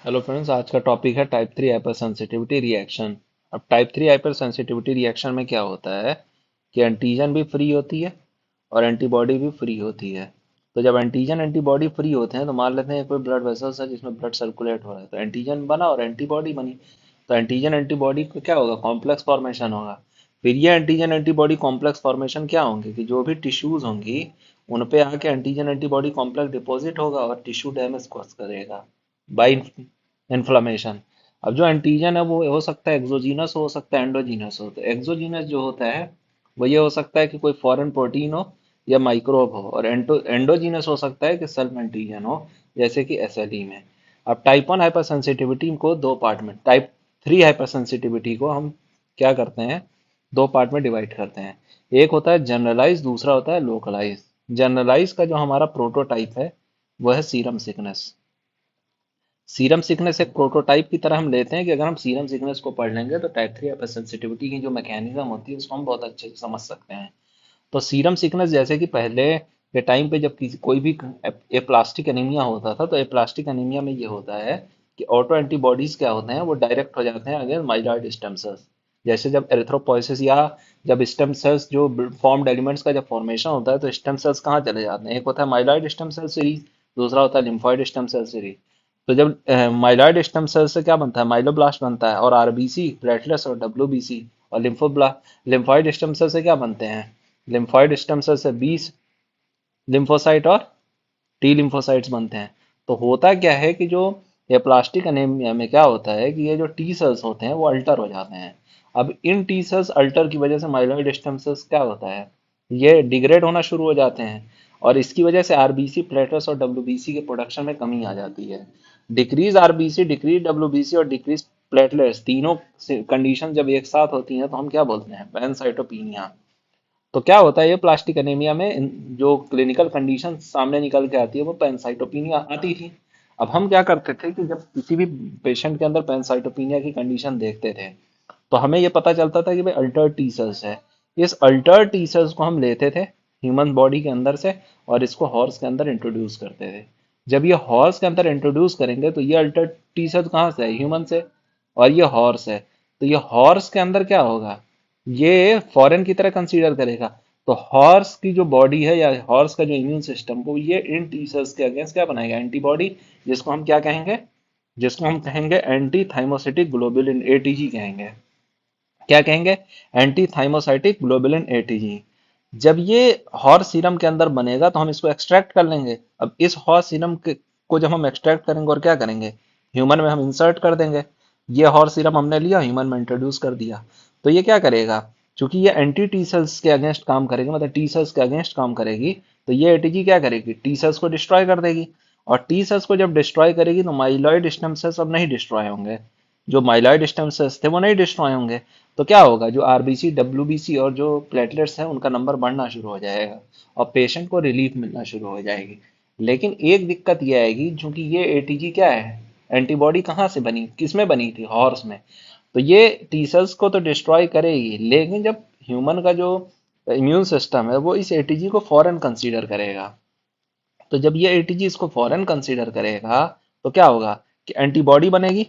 Hello friends, आज का topic है टाइप 3 हाइपर सेंसिटिविटी रिएक्शन। अब टाइप 3 हाइपर सेंसिटिविटी रिएक्शन में क्या होता है कि एंटीजन भी फ्री होती है और एंटीबॉडी भी फ्री होती है। तो जब एंटीजन एंटीबॉडी फ्री होते हैं तो मान लेते हैं कोई ब्लड वेसल्स है जिसमें ब्लड सर्कुलेट हो रहा है, तो एंटीजन बना और एंटीबॉडी बनी। तो एंटीजन एंटीबॉडी को क्या होगा, कॉम्प्लेक्स फॉर्मेशन होगा। फिर ये एंटीजन एंटीबॉडी कॉम्प्लेक्स फॉर्मेशन क्या होंगे कि जो भी टिश्यूज होंगी उन पे आके एंटीजन एंटीबॉडी कॉम्प्लेक्स डिपॉजिट होगा और टिश्यू डैमेज कॉज करेगा बाई इन्फ्लामेशन। अब जो एंटीजन है वो हो सकता है एक्सोजीनस हो सकता है एंडोजीनस हो। तो एक्सोजीनस जो होता है वो ये हो सकता है कि कोई फॉरेन प्रोटीन हो या माइक्रोब हो, और एंडोजीनस हो सकता है कि सेल्फ एंटीजन हो, जैसे कि एसएलई में। अब टाइप 1 हाइपर सेंसिटिविटी को दो पार्ट में, टाइप 3 हाइपर सेंसिटिविटी को हम क्या करते हैं, दो पार्ट में डिवाइड करते हैं। एक होता है जनरलाइज, दूसरा होता है लोकलाइज। जनरलाइज का जो हमारा प्रोटोटाइप है वह है सीरम सिकनेस। सीरम सिकनेस एक प्रोटोटाइप की तरह हम लेते हैं कि अगर हम सीरम सिकनेस को पढ़ लेंगे तो टाइप 3 हाइपर सेंसिटिविटी की जो मैकेनिज्म होती है उसको हम बहुत अच्छे से समझ सकते हैं। तो सीरम सिकनेस जैसे कि पहले के टाइम पे जब किसी कोई भी एप्लास्टिक एनीमिया होता था, तो एप्लास्टिक एनीमिया में ये होता है कि ऑटो एंटीबॉडीज क्या होते हैं, वो डायरेक्ट हो जाते हैं अगेंस्ट माइलॉइड स्टेम सेल्स। जैसे जब एरिथ्रोपोइसिस या जब स्टेम सेल्स जो फॉर्म्ड एलिमेंट्स का जब फॉर्मेशन होता है तो स्टेम सेल्स कहाँ चले जाते हैं, एक होता है माइलॉइड स्टेम सेल सीरीज, दूसरा होता है लिम्फोइड स्टेम सेल सीरीज। तो जब माइलॉइड स्टेम सेल से क्या बनता है, माइलोब्लास्ट बनता है, और आरबीसी प्लेटलेट्स और डब्ल्यूबीसी और लिम्फोइड स्टेम सेल से क्या बनते हैं, लिम्फोइड स्टेम सेल से 20 लिम्फोसाइट और टी लिम्फोसाइट्स बनते हैं। तो होता क्या है कि जो ये प्लास्टिक एनीमिया में क्या होता है कि ये जो टी सेल्स होते हैं वो अल्टर हो जाते हैं। अब इन टी सेल्स अल्टर की वजह से माइलॉइड स्टेम सेल्स क्या होता है, ये डिग्रेड होना शुरू हो जाते हैं, और इसकी वजह से आरबीसी प्लेटलेट्स और डब्ल्यूबीसी के प्रोडक्शन में कमी आ जाती है। डिक्रीज आरबीसी, डिक्रीज डब्ल्यूबीसी और डिक्रीज प्लेटलेट्स, तीनों कंडीशन जब एक साथ होती हैं तो हम क्या बोलते हैं, पैनसाइटोपिनिया। तो क्या होता है, ये प्लास्टिक एनीमिया में जो क्लिनिकल कंडीशन सामने निकल के आती है वो पैनसाइटोपिनिया आती थी। अब हम क्या करते थे कि जब किसी भी पेशेंट के अंदर पैनसाइटोपिनिया की कंडीशन देखते थे तो हमें ये पता चलता था कि भाई अल्टर टी सेल्स है। इस अल्टर टी सेल्स को हम लेते थे ह्यूमन बॉडी के अंदर से और इसको हॉर्स के अंदर इंट्रोड्यूस करते थे। जब ये हॉर्स के अंदर इंट्रोड्यूस करेंगे तो ये अल्टर टी सेल्स कहाँ से है, ह्यूमन से, और ये हॉर्स है। तो ये हॉर्स के अंदर क्या होगा, ये फॉरेन की तरह कंसीडर करेगा। तो हॉर्स की जो बॉडी है या हॉर्स का जो इम्यून सिस्टम को ये इन टी सेल्स के अगेंस्ट क्या बनाएगा, एंटीबॉडी, जिसको हम क्या कहेंगे, जिसको हम कहेंगे एंटी थाइमोसिटिक ग्लोबुलिन एटीजी कहेंगे। क्या कहेंगे, एंटी थाइमोसाइटिक ग्लोबुलिन एटीजी। जब ये हॉर्स सीरम के अंदर बनेगा तो हम इसको एक्सट्रैक्ट कर लेंगे। अब इस हॉर्स सीरम को जब हम एक्सट्रैक्ट करेंगे और क्या करेंगे, ह्यूमन में हम इंसर्ट कर देंगे। ये हॉर्स सीरम हमने लिया, ह्यूमन में इंट्रोड्यूस कर दिया। तो ये क्या करेगा, चूंकि ये एंटी टी सेल्स के अगेंस्ट काम करेगी, मतलब टी सेल्स के अगेंस्ट काम करेगी, तो ये एटीजी क्या करेगी, टी सेल्स को डिस्ट्रॉय कर देगी। और टी सेल्स को जब डिस्ट्रॉय करेगी तो माइलॉइड स्टेम सेल्स अब नहीं डिस्ट्रॉय होंगे, जो माइलॉइड स्टेम सेल्स थे वो नहीं डिस्ट्रॉय होंगे। तो क्या होगा, जो आरबीसी डब्ल्यूबीसी और जो प्लेटलेट्स हैं उनका नंबर बढ़ना शुरू हो जाएगा और पेशेंट को रिलीफ मिलना शुरू हो जाएगी। लेकिन एक दिक्कत ये आएगी, क्योंकि ये एटीजी क्या है, एंटीबॉडी कहाँ से बनी, किसमें बनी थी, हॉर्स में। तो ये टी सेल्स को तो डिस्ट्रॉय करेगी, लेकिन जब ह्यूमन का जो इम्यून सिस्टम है वो इस एटीजी को फॉरेन कंसीडर करेगा। तो जब ये एटीजी इसको फॉरेन कंसीडर करेगा तो क्या होगा कि एंटीबॉडी बनेगी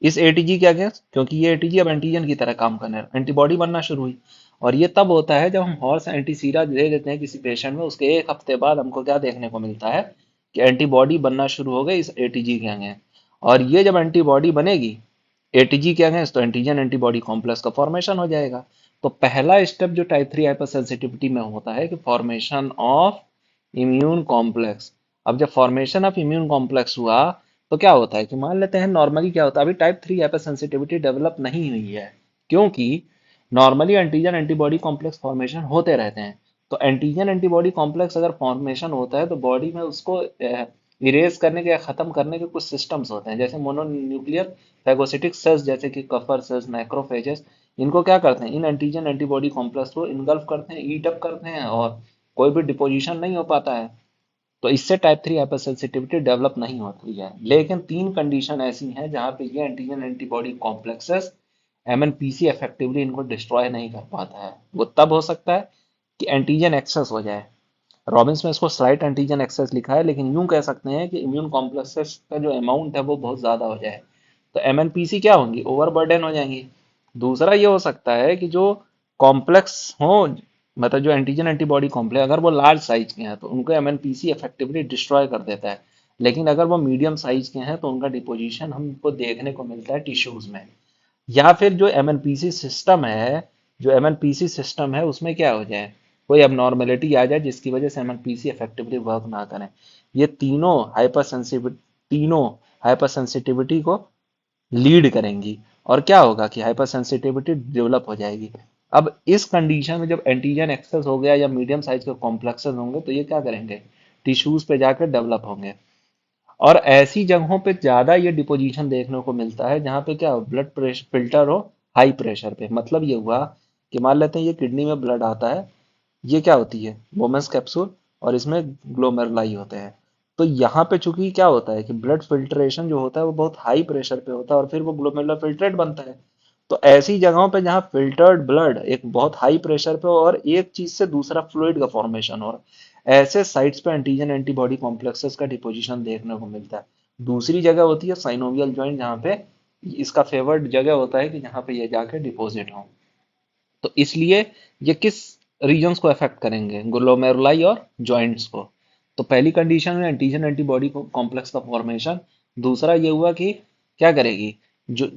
इस एटीजी के अगेंस्ट, क्योंकि ये एटीजी अब एंटीजन की तरह काम करने एंटीबॉडी बनना शुरू हुई। और ये तब होता है जब हम हॉर्स एंटीसीरा दे देते हैं किसी पेशेंट में, उसके एक हफ्ते बाद हमको क्या देखने को मिलता है कि एंटीबॉडी बनना शुरू हो गई इस एटीजी के अगेंस्ट। और ये जब एंटीबॉडी बनेगी एटीजी के अगेंस्ट तो एंटीजन एंटीबॉडी कॉम्प्लेक्स का फॉर्मेशन हो जाएगा। तो पहला स्टेप जो टाइप 3 हाइपरसेंसिटिविटी में होता है कि फॉर्मेशन ऑफ इम्यून कॉम्प्लेक्स। अब जब फॉर्मेशन ऑफ इम्यून कॉम्प्लेक्स हुआ तो क्या होता है कि मान लेते हैं नॉर्मली क्या होता है, अभी टाइप 3 हाइपर सेंसिटिविटी डेवलप नहीं हुई है, क्योंकि normally antigen antibody complex formation होते रहते हैं। तो एंटीजन एंटीबॉडी कॉम्प्लेक्स अगर फॉर्मेशन होता है तो बॉडी में उसको इरेज करने के या खत्म करने के कुछ सिस्टम्स होते हैं, जैसे मोनोन्यूक्लियर फैगोसिटिक सेल्स जैसे कि कफर सेल्स, मैक्रोफेजेस। इनको क्या करते हैं, इन एंटीजन एंटीबॉडी कॉम्प्लेक्स को इनगल्फ करते हैं, ईट अप करते हैं, और कोई भी डिपोजिशन नहीं हो पाता है। तो इससे टाइप 3 हाइपरसेंसिटिविटी डेवलप नहीं होती है। लेकिन तीन कंडीशन ऐसी हैं जहां पे ये एंटीजन एंटीबॉडी कॉम्प्लेक्सेस एमएनपीसी इफेक्टिवली इनको डिस्ट्रॉय नहीं कर पाता है। वो तब हो सकता है कि एंटीजन एक्सेस हो जाए, रॉबिन्स में इसको स्लाइट एंटीजन एक्सेस लिखा है, लेकिन यूं कह सकते हैं कि इम्यून कॉम्प्लेक्सेस का जो अमाउंट है वो बहुत ज़्यादा हो जाए, तो एमएनपीसी क्या होंगी, ओवरबर्डन हो जाएंगी। दूसरा ये हो सकता है कि जो कॉम्प्लेक्स हो, मतलब जो एंटीजन एंटीबॉडी कॉम्प्लेक्स अगर वो लार्ज साइज के हैं तो उनको एमएनपीसी इफेक्टिवली डिस्ट्रॉय कर देता है, लेकिन अगर वो मीडियम साइज के हैं तो उनका डिपोजिशन हमको देखने को मिलता है टिश्यूज में। या फिर जो एमएनपीसी सिस्टम है, जो एमएनपीसी सिस्टम है उसमें क्या हो जाए, कोई abnormality आ जाए जिसकी वजह से एमएनपीसी इफेक्टिवली वर्क ना करें। ये तीनों हाइपर सेंसिटिविटी को लीड करेंगी, और क्या होगा कि हाइपर सेंसिटिविटी डेवलप हो जाएगी। अब इस कंडीशन में जब एंटीजन एक्सेस हो गया या मीडियम साइज के कॉम्प्लेक्सेस होंगे तो ये क्या करेंगे, टिश्यूज पे जाकर डेवलप होंगे। और ऐसी जगहों पे ज्यादा ये डिपोजिशन देखने को मिलता है जहाँ पे क्या ब्लड प्रेशर फिल्टर हो हाई प्रेशर पे। मतलब ये हुआ कि मान लेते हैं ये किडनी में ब्लड आता है, ये क्या होती है बोमेंस कैप्सूल, और इसमें ग्लोमेरुलाई होते हैं। तो यहाँ पे चूंकि क्या होता है कि ब्लड फिल्ट्रेशन जो होता है वो बहुत हाई प्रेशर पे होता है और फिर वो ग्लोमेरुलर फिल्ट्रेट बनता है। तो ऐसी जगहों पे जहाँ फिल्टर्ड ब्लड एक बहुत हाई प्रेशर पे और एक चीज से दूसरा फ्लूइड का फॉर्मेशन हो रहा है, ऐसे साइट्स पे एंटीजन एंटीबॉडी कॉम्प्लेक्सेस का डिपोजिशन देखने को मिलता है। दूसरी जगह होती है साइनोवियल जॉइंट, जहाँ पे इसका फेवर्ड जगह होता है कि जहाँ पे ये जाके डिपॉजिट हो। तो इसलिए ये किस रीजन्स को अफेक्ट करेंगे, ग्लोमेरुलाई और जॉइंट्स को। तो पहली कंडीशन है एंटीजन एंटीबॉडी कॉम्प्लेक्स का फॉर्मेशन। दूसरा ये हुआ कि क्या करेगी, जो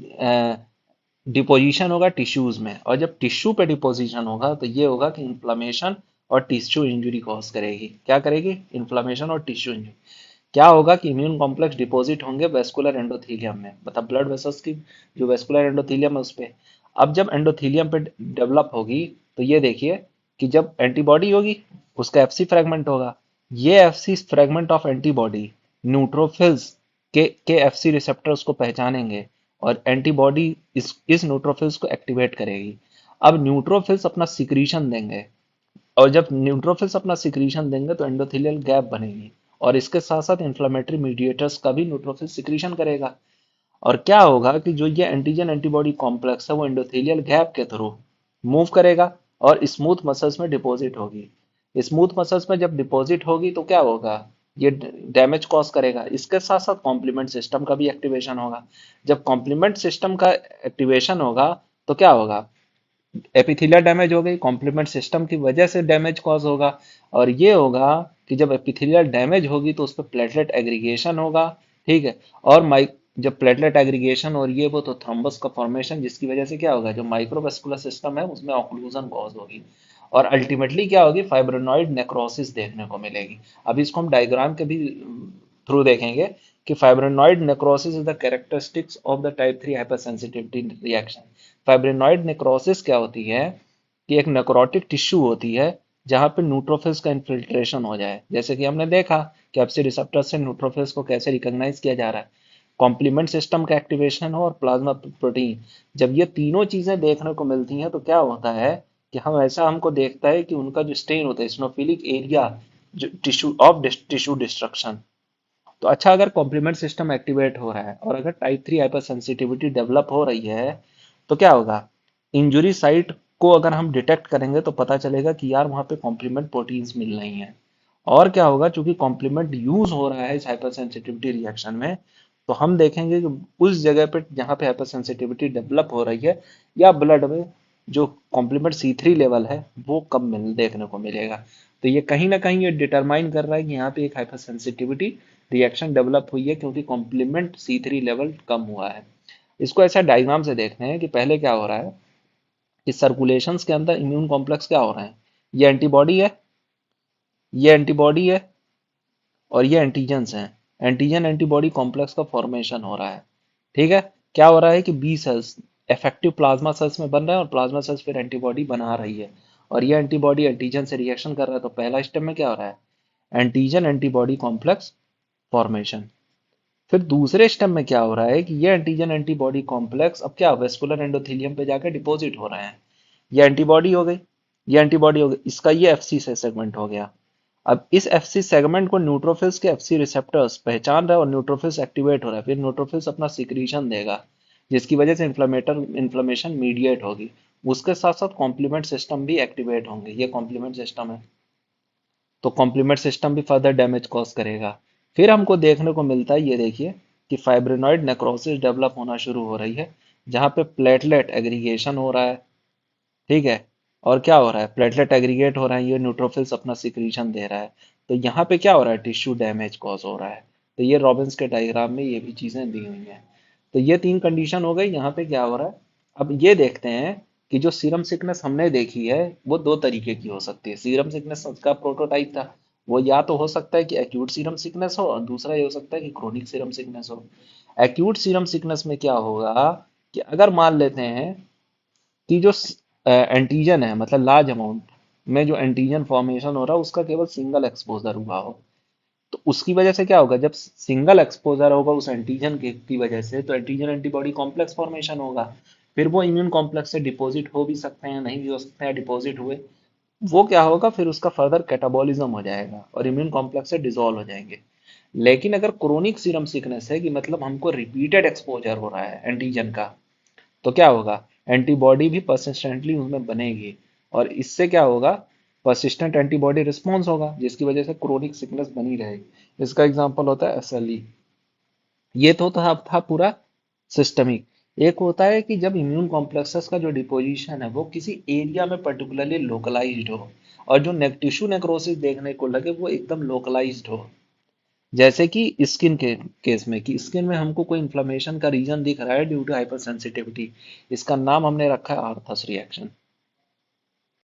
डिपोजिशन होगा टिश्यूज में, और जब टिश्यू पे डिपोजिशन होगा तो ये होगा कि इन्फ्लामेशन और टिश्यू इंजरी कॉज करेगी। क्या करेगी, इन्फ्लामेशन और टिश्यू इंजरी। क्या होगा कि इम्यून कॉम्प्लेक्स डिपॉजिट होंगे वेस्कुलर एंडोथीलियम में, मतलब ब्लड वेसल्स की जो वेस्कुलर एंडोथीलियम है उस पे। अब जब एंडोथीलियम पे डेवलप होगी तो ये देखिए कि जब एंटीबॉडी होगी उसका एफसी फ्रेगमेंट होगा। ये FC fragment of antibody neutrophils के एफसी रिसेप्टर्स को पहचानेंगे, और एंटीबॉडी इस न्यूट्रोफिल्स को एक्टिवेट करेगी। अब न्यूट्रोफिल्स अपना सिक्रीशन देंगे, और जब न्यूट्रोफिल्स अपना सिक्रीशन देंगे तो एंडोथेलियल गैप बनेगी, और इसके साथ साथ इंफ्लेमेटरी मीडिएटर्स का भी न्यूट्रोफिल सिक्रीशन करेगा। और क्या होगा कि जो ये एंटीजन एंटीबॉडी कॉम्प्लेक्स है वो एंडोथेलियल गैप के थ्रू मूव करेगा और स्मूथ मसल्स में डिपॉजिट होगी। स्मूथ मसल्स में जब डिपॉजिट होगी तो क्या होगा, ये डैमेज कॉज करेगा। इसके साथ साथ कॉम्प्लीमेंट सिस्टम का भी एक्टिवेशन होगा। जब कॉम्प्लीमेंट सिस्टम का एक्टिवेशन होगा तो क्या होगा, एपिथेलियल डैमेज हो गई, कॉम्प्लीमेंट सिस्टम की वजह से डैमेज कॉज होगा। और ये होगा कि जब एपिथेलियल डैमेज होगी तो उस पर प्लेटलेट एग्रीगेशन होगा, ठीक है। और जब प्लेटलेट एग्रीगेशन हो रही है वो तो थ्रोम्बस का फॉर्मेशन, जिसकी वजह से क्या होगा, जो माइक्रोवेस्कुलर सिस्टम है उसमें ऑक्लूजन कॉज होगी, और अल्टीमेटली क्या होगी, फाइब्रोनॉइड नेक्रोसिस देखने को मिलेगी। अब इसको हम डायग्राम के भी थ्रू देखेंगे कि fibrinoid necrosis is the characteristics of the type 3 hypersensitivity reaction. Fibrinoid necrosis क्या होती है कि एक नेक्रोटिक टिश्यू होती है जहां पे न्यूट्रोफिल्स का इन्फिल्ट्रेशन हो जाए, जैसे कि हमने देखा कि एफसी रिसेप्टर से न्यूट्रोफिल्स को कैसे रिकॉग्नाइज किया जा रहा है, कॉम्प्लीमेंट सिस्टम का एक्टिवेशन हो और प्लाज्मा प्रोटीन। जब ये तीनों चीजें देखने को मिलती हैं तो क्या होता है कि हम ऐसा हमको देखता है कि उनका जो स्टेन होता है स्नोफिलिक एरिया, जो टिश्यू डिस्ट्रक्शन। तो अच्छा, अगर कॉम्प्लीमेंट सिस्टम एक्टिवेट हो रहा है और अगर टाइप 3 हाइपर सेंसिटिविटी डेवलप हो रही है तो क्या होगा, इंजुरी साइट को अगर हम डिटेक्ट करेंगे तो पता चलेगा कि यार वहां पे कॉम्प्लीमेंट प्रोटीन्स मिल रही हैं। और क्या होगा, चूंकि कॉम्प्लीमेंट यूज हो रहा है इस हाइपर सेंसिटिविटी रिएक्शन में, तो हम देखेंगे कि उस जगह पे जहाँ पे हाइपर सेंसिटिविटी डेवलप हो रही है या ब्लड में जो कॉम्प्लीमेंट C3 लेवल है वो कम मिल देखने को मिलेगा। तो ये कहीं ना कहीं ये डिटरमाइन कर रहा है कि यहाँ पे एक हाइपर सेंसिटिविटी रिएक्शन डेवलप हुई है क्योंकि कॉम्प्लीमेंट C3 लेवल कम हुआ है। इसको ऐसा डायग्राम से देखते हैं कि पहले क्या हो रहा है कि सर्कुलेशंस के अंदर इम्यून कॉम्प्लेक्स क्या हो रहे हैं, ये एंटीबॉडी है, ये एंटीबॉडी है, और ये एंटीजन्स हैं। एंटीजन एंटीबॉडी कॉम्प्लेक्स का फॉर्मेशन हो रहा है, ठीक है। क्या हो रहा है कि B cells effective plasma cells में बन रहे हैं और प्लाज्मा सेल्स फिर एंटीबॉडी बना रही है, और ये एंटीबॉडी एंटीजन से रिएक्शन कर रहा है। तो पहला स्टेप में क्या हो रहा है, एंटीजन एंटीबॉडी कॉम्प्लेक्स फॉर्मेशन। फिर दूसरे स्टेप में क्या हो रहा है कि ये एंटीजन एंटीबॉडी कॉम्प्लेक्स अब क्या वेस्कुलर एंडोथेलियम पे जाकर डिपॉजिट हो रहे हैं। ये एंटीबॉडी हो गई, ये एंटीबॉडी हो गई, इसका ये एफसी से सेगमेंट हो गया। अब इस एफसी सेगमेंट को न्यूट्रोफिल्स के एफसी रिसेप्टर्स पहचान रहे हैं और न्यूट्रोफिल्स एक्टिवेट हो रहा है। फिर न्यूट्रोफिल्स अपना सिक्रीशन देगा जिसकी वजह से इन्फ्लेमेशन मीडिएट होगी। उसके साथ साथ कॉम्प्लीमेंट सिस्टम भी एक्टिवेट होंगे, ये कॉम्प्लीमेंट सिस्टम है। तो कॉम्प्लीमेंट सिस्टम भी फर्दर डैमेज कॉज करेगा। फिर हमको देखने को मिलता है, ये देखिए, कि फाइब्रिनॉइड नेक्रोसिस डेवलप होना शुरू हो रही है, जहाँ पे प्लेटलेट एग्रीगेशन हो रहा है। ठीक है। और क्या हो रहा है, प्लेटलेट एग्रीगेट हो रहा है, ये न्यूट्रोफिल्स अपना सिक्रीशन दे रहा है। तो यहाँ पे क्या हो रहा है, टिश्यू डैमेज कॉज हो रहा है। तो ये रॉबिन्स के डायग्राम में ये भी चीजें दी हुई हैं। तो ये तीन कंडीशन हो गई। यहाँ पे क्या हो रहा है, अब ये देखते हैं कि जो सीरम सिकनेस हमने देखी है वो दो तरीके की हो सकती है। सीरम सिकनेस का प्रोटोटाइप था, वो या तो हो सकता है कि एक्यूट सीरम सिकनेस हो, और दूसरा ये हो सकता है कि क्रोनिक सीरम सिकनेस हो। एक्यूट सीरम सिकनेस में क्या होगा कि अगर मान लेते हैं कि जो एंटीजन है, मतलब लार्ज अमाउंट में जो एंटीजन फॉर्मेशन हो रहा है उसका केवल सिंगल एक्सपोजर हुआ हो, तो उसकी वजह से क्या होगा, जब सिंगल एक्सपोजर होगा उस एंटीजन की वजह से, तो एंटीजन एंटीबॉडी कॉम्प्लेक्स फॉर्मेशन होगा। फिर वो इम्यून कॉम्प्लेक्स से डिपॉजिट हो भी सकते हैं, नहीं भी हो सकते हैं, डिपॉजिट हुए, वो क्या होगा, फिर उसका फर्दर कैटाबॉलिज्म हो जाएगा और इम्यून कॉम्प्लेक्स से डिसॉल्व हो जाएंगे। लेकिन अगर क्रोनिक सीरम सिकनेस है, कि मतलब हमको रिपीटेड एक्सपोजर हो रहा है एंटीजन का, तो क्या होगा, एंटीबॉडी भी परसिस्टेंटली उसमें बनेगी, और इससे क्या होगा, परसिस्टेंट एंटीबॉडी रिस्पॉन्स होगा, जिसकी वजह से क्रोनिक सिकनेस बनी रहेगी। इसका एग्जांपल होता है एसएलई। ये तो था पूरा सिस्टमिक। एक होता है कि जब इम्यून कॉम्प्लेक्सेस का जो डिपोजिशन है वो किसी एरिया में पर्टिकुलरली लोकलाइज्ड हो, और जो टिश्यू नेक्रोसिस देखने को लगे वो एकदम लोकलाइज्ड हो। जैसे कि स्किन के केस में, कि स्किन में हमको कोई इन्फ्लेमेशन का रीजन दिख रहा है ड्यू टू हाइपर सेंसिटिविटी, इसका नाम हमने रखा है आर्थस रिएक्शन।